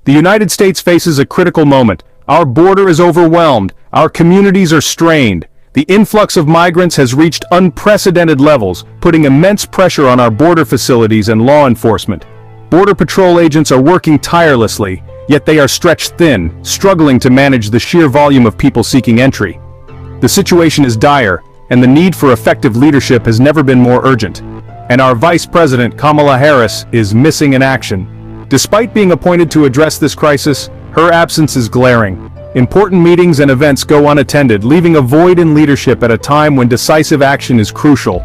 The United States faces a critical moment. Our border is overwhelmed. Our communities are strained. The influx of migrants has reached unprecedented levels, putting immense pressure on our border facilities and law enforcement. Border Patrol agents are working tirelessly, yet they are stretched thin, struggling to manage the sheer volume of people seeking entry. The situation is dire, and the need for effective leadership has never been more urgent. And our Vice President, Kamala Harris, is missing in action. Despite being appointed to address this crisis, her absence is glaring. Important meetings and events go unattended, leaving a void in leadership at a time when decisive action is crucial.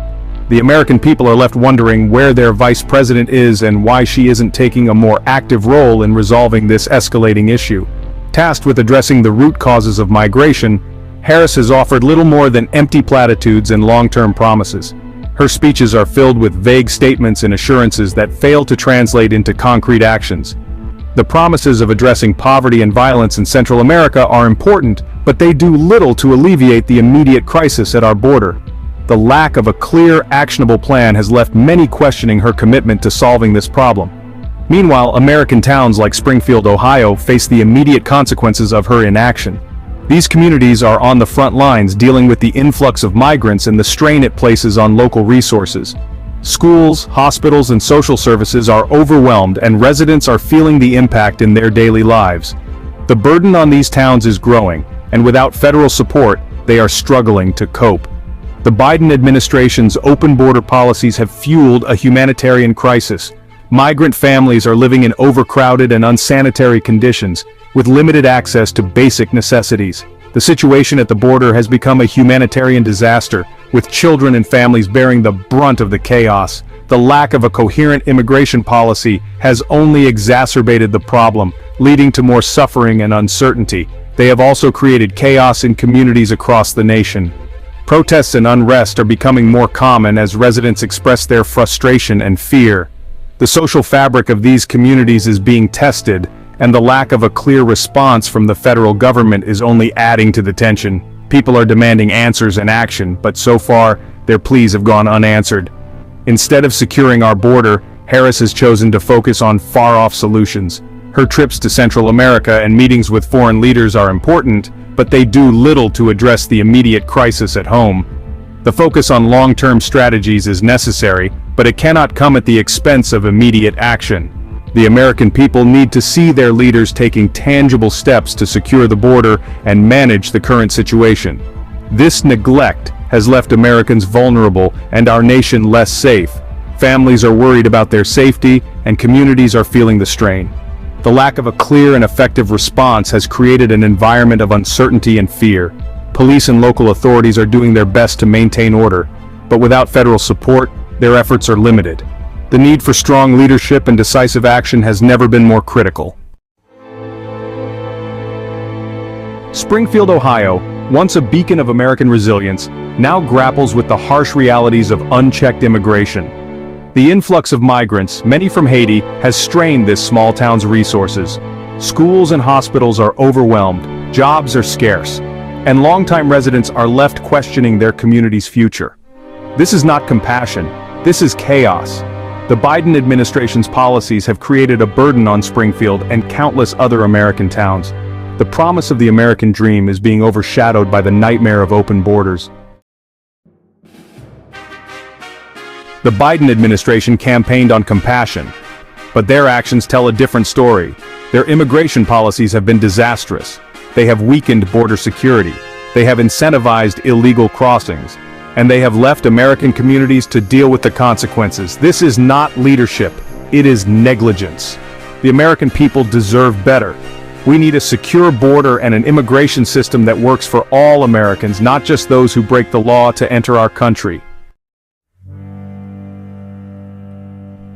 The American people are left wondering where their vice president is and why she isn't taking a more active role in resolving this escalating issue. Tasked with addressing the root causes of migration, Harris has offered little more than empty platitudes and long-term promises. Her speeches are filled with vague statements and assurances that fail to translate into concrete actions. The promises of addressing poverty and violence in Central America are important, but they do little to alleviate the immediate crisis at our border. The lack of a clear, actionable plan has left many questioning her commitment to solving this problem. Meanwhile, American towns like Springfield, Ohio, face the immediate consequences of her inaction. These communities are on the front lines dealing with the influx of migrants and the strain it places on local resources. Schools, hospitals, and social services are overwhelmed, and residents are feeling the impact in their daily lives. The burden on these towns is growing, and without federal support, they are struggling to cope. The Biden administration's open border policies have fueled a humanitarian crisis. Migrant families are living in overcrowded and unsanitary conditions, with limited access to basic necessities. The situation at the border has become a humanitarian disaster, with children and families bearing the brunt of the chaos. The lack of a coherent immigration policy has only exacerbated the problem, leading to more suffering and uncertainty. They have also created chaos in communities across the nation. Protests and unrest are becoming more common as residents express their frustration and fear. The social fabric of these communities is being tested, and the lack of a clear response from the federal government is only adding to the tension. People are demanding answers and action, but so far, their pleas have gone unanswered. Instead of securing our border, Harris has chosen to focus on far-off solutions. Her trips to Central America and meetings with foreign leaders are important, but they do little to address the immediate crisis at home. The focus on long-term strategies is necessary, but it cannot come at the expense of immediate action. The American people need to see their leaders taking tangible steps to secure the border and manage the current situation. This neglect has left Americans vulnerable and our nation less safe. Families are worried about their safety, and communities are feeling the strain. The lack of a clear and effective response has created an environment of uncertainty and fear. Police and local authorities are doing their best to maintain order, but without federal support, their efforts are limited. The need for strong leadership and decisive action has never been more critical. Springfield, Ohio, once a beacon of American resilience, now grapples with the harsh realities of unchecked immigration. The influx of migrants, many from Haiti, has strained this small town's resources. Schools and hospitals are overwhelmed, jobs are scarce, and longtime residents are left questioning their community's future. This is not compassion, this is chaos. The Biden administration's policies have created a burden on Springfield and countless other American towns. The promise of the American dream is being overshadowed by the nightmare of open borders. The Biden administration campaigned on compassion, but their actions tell a different story. Their immigration policies have been disastrous. They have weakened border security. They have incentivized illegal crossings. And they have left American communities to deal with the consequences. This is not leadership, it is negligence. The American people deserve better. We need a secure border and an immigration system that works for all Americans, not just those who break the law to enter our country.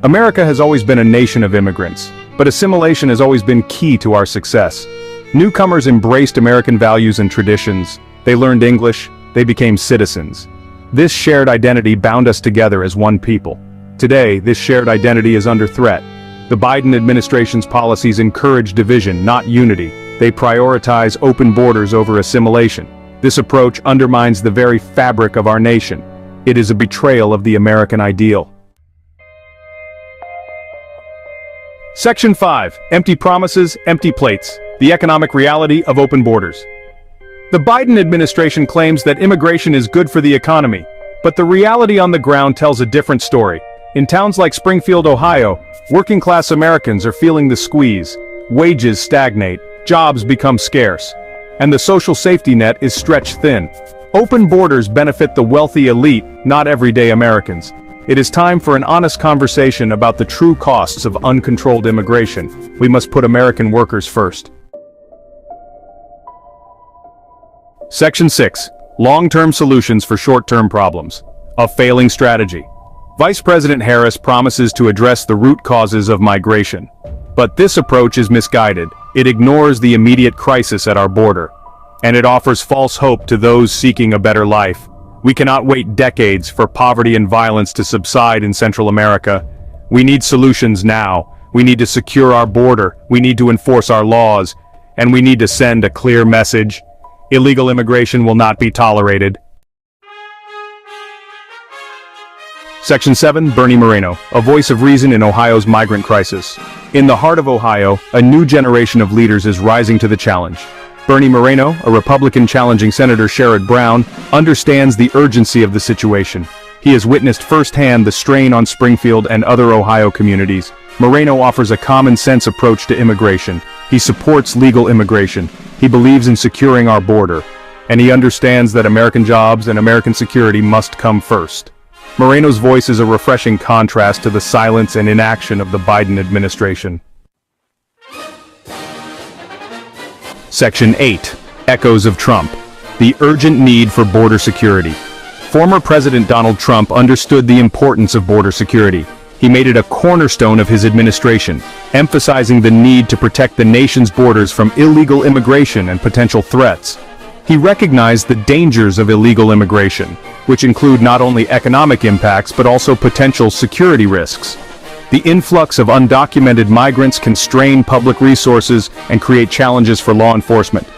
America has always been a nation of immigrants, but assimilation has always been key to our success. Newcomers embraced American values and traditions. They learned English, they became citizens. This shared identity bound us together as one people. Today, this shared identity is under threat. The Biden administration's policies encourage division, not unity. They prioritize open borders over assimilation. This approach undermines the very fabric of our nation. It is a betrayal of the American ideal. Section 5. Empty promises, empty plates. The economic reality of open borders. The Biden administration claims that immigration is good for the economy, but the reality on the ground tells a different story. In towns like Springfield, Ohio, working-class Americans are feeling the squeeze. Wages stagnate, jobs become scarce, and the social safety net is stretched thin. Open borders benefit the wealthy elite, not everyday Americans. It is time for an honest conversation about the true costs of uncontrolled immigration. We must put American workers first. Section 6. Long-term solutions for short-term problems. A failing strategy. Vice President Harris promises to address the root causes of migration. But this approach is misguided. It ignores the immediate crisis at our border. And it offers false hope to those seeking a better life. We cannot wait decades for poverty and violence to subside in Central America. We need solutions now. We need to secure our border. We need to enforce our laws. And we need to send a clear message. Illegal immigration will not be tolerated. Section 7. Bernie Moreno, a voice of reason in Ohio's migrant crisis. In the heart of Ohio, a new generation of leaders is rising to the challenge. Bernie Moreno, a Republican challenging Senator Sherrod Brown, understands the urgency of the situation. He has witnessed firsthand the strain on Springfield and other Ohio communities. Moreno offers a common-sense approach to immigration. He supports legal immigration. He believes in securing our border. And he understands that American jobs and American security must come first. Moreno's voice is a refreshing contrast to the silence and inaction of the Biden administration. Section 8. Echoes of Trump. The urgent need for border security. Former President Donald Trump understood the importance of border security. He made it a cornerstone of his administration, emphasizing the need to protect the nation's borders from illegal immigration and potential threats. He recognized the dangers of illegal immigration, which include not only economic impacts but also potential security risks. The influx of undocumented migrants can strain public resources and create challenges for law enforcement.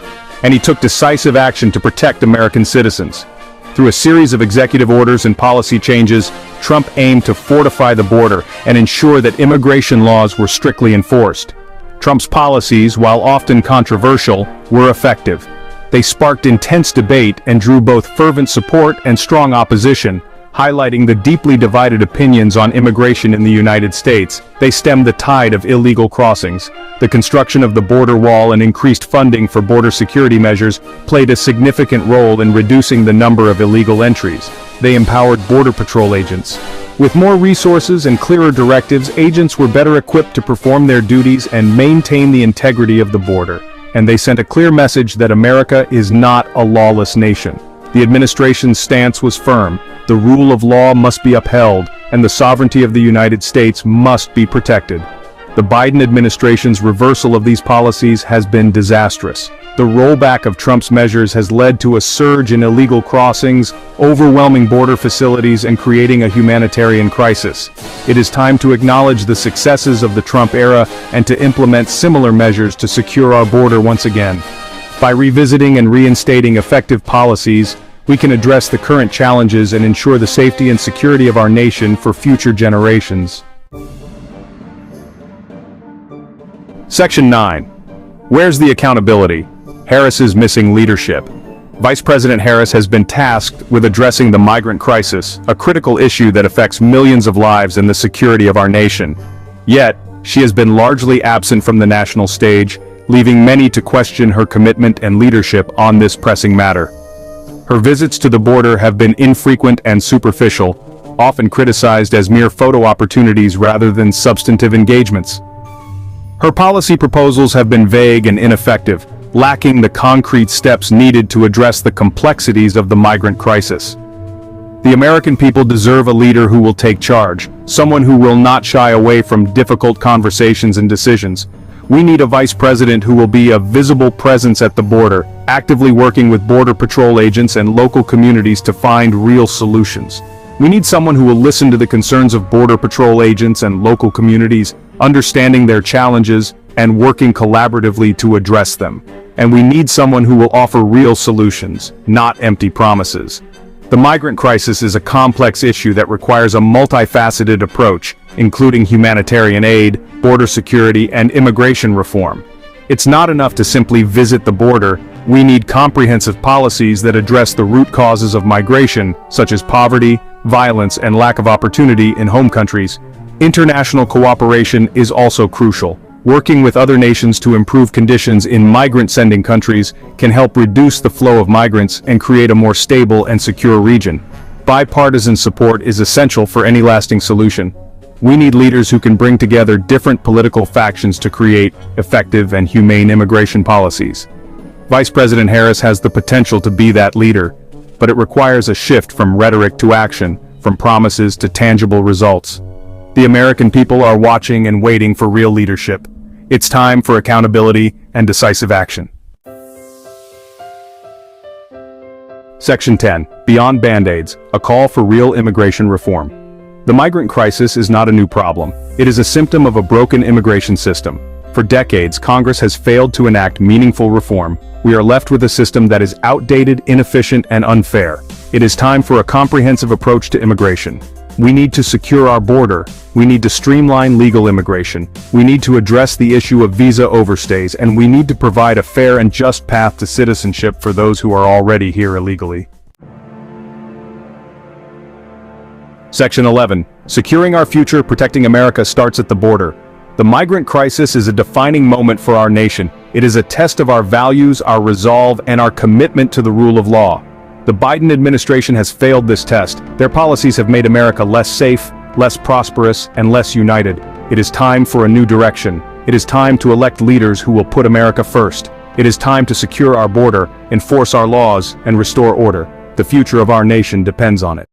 And he took decisive action to protect American citizens. Through a series of executive orders and policy changes, Trump aimed to fortify the border and ensure that immigration laws were strictly enforced. Trump's policies, while often controversial, were effective. They sparked intense debate and drew both fervent support and strong opposition, highlighting the deeply divided opinions on immigration in the United States. They stemmed the tide of illegal crossings. The construction of the border wall and increased funding for border security measures played a significant role in reducing the number of illegal entries. They empowered Border Patrol agents. With more resources and clearer directives, agents were better equipped to perform their duties and maintain the integrity of the border. And they sent a clear message that America is not a lawless nation. The administration's stance was firm. The rule of law must be upheld, and the sovereignty of the United States must be protected. The Biden administration's reversal of these policies has been disastrous. The rollback of Trump's measures has led to a surge in illegal crossings, overwhelming border facilities, and creating a humanitarian crisis. It is time to acknowledge the successes of the Trump era and to implement similar measures to secure our border once again. By revisiting and reinstating effective policies, we can address the current challenges and ensure the safety and security of our nation for future generations. Section 9. Where's the accountability? Harris's missing leadership. Vice President Harris has been tasked with addressing the migrant crisis, a critical issue that affects millions of lives and the security of our nation. Yet, she has been largely absent from the national stage, leaving many to question her commitment and leadership on this pressing matter. Her visits to the border have been infrequent and superficial, often criticized as mere photo opportunities rather than substantive engagements. Her policy proposals have been vague and ineffective, lacking the concrete steps needed to address the complexities of the migrant crisis. The American people deserve a leader who will take charge, someone who will not shy away from difficult conversations and decisions. We need a vice president who will be a visible presence at the border, actively working with Border Patrol agents and local communities to find real solutions. We need someone who will listen to the concerns of Border Patrol agents and local communities, understanding their challenges and working collaboratively to address them. And we need someone who will offer real solutions, not empty promises. The migrant crisis is a complex issue that requires a multifaceted approach, including humanitarian aid, border security, and immigration reform. It's not enough to simply visit the border. We need comprehensive policies that address the root causes of migration, such as poverty, violence, and lack of opportunity in home countries. International cooperation is also crucial. Working with other nations to improve conditions in migrant-sending countries can help reduce the flow of migrants and create a more stable and secure region. Bipartisan support is essential for any lasting solution. We need leaders who can bring together different political factions to create effective and humane immigration policies. Vice President Harris has the potential to be that leader, but it requires a shift from rhetoric to action, from promises to tangible results. The American people are watching and waiting for real leadership. It's time for accountability and decisive action. Section 10. Beyond Band-Aids, a call for real immigration reform. The migrant crisis is not a new problem. It is a symptom of a broken immigration system. For decades, Congress has failed to enact meaningful reform. We are left with a system that is outdated, inefficient, and unfair. It is time for a comprehensive approach to immigration. We need to secure our border. We need to streamline legal immigration. We need to address the issue of visa overstays, and we need to provide a fair and just path to citizenship for those who are already here illegally. Section 11. Securing our future, protecting America starts at the border. The migrant crisis is a defining moment for our nation. It is a test of our values, our resolve, and our commitment to the rule of law. The Biden administration has failed this test. Their policies have made America less safe, less prosperous, and less united. It is time for a new direction. It is time to elect leaders who will put America first. It is time to secure our border, enforce our laws, and restore order. The future of our nation depends on it.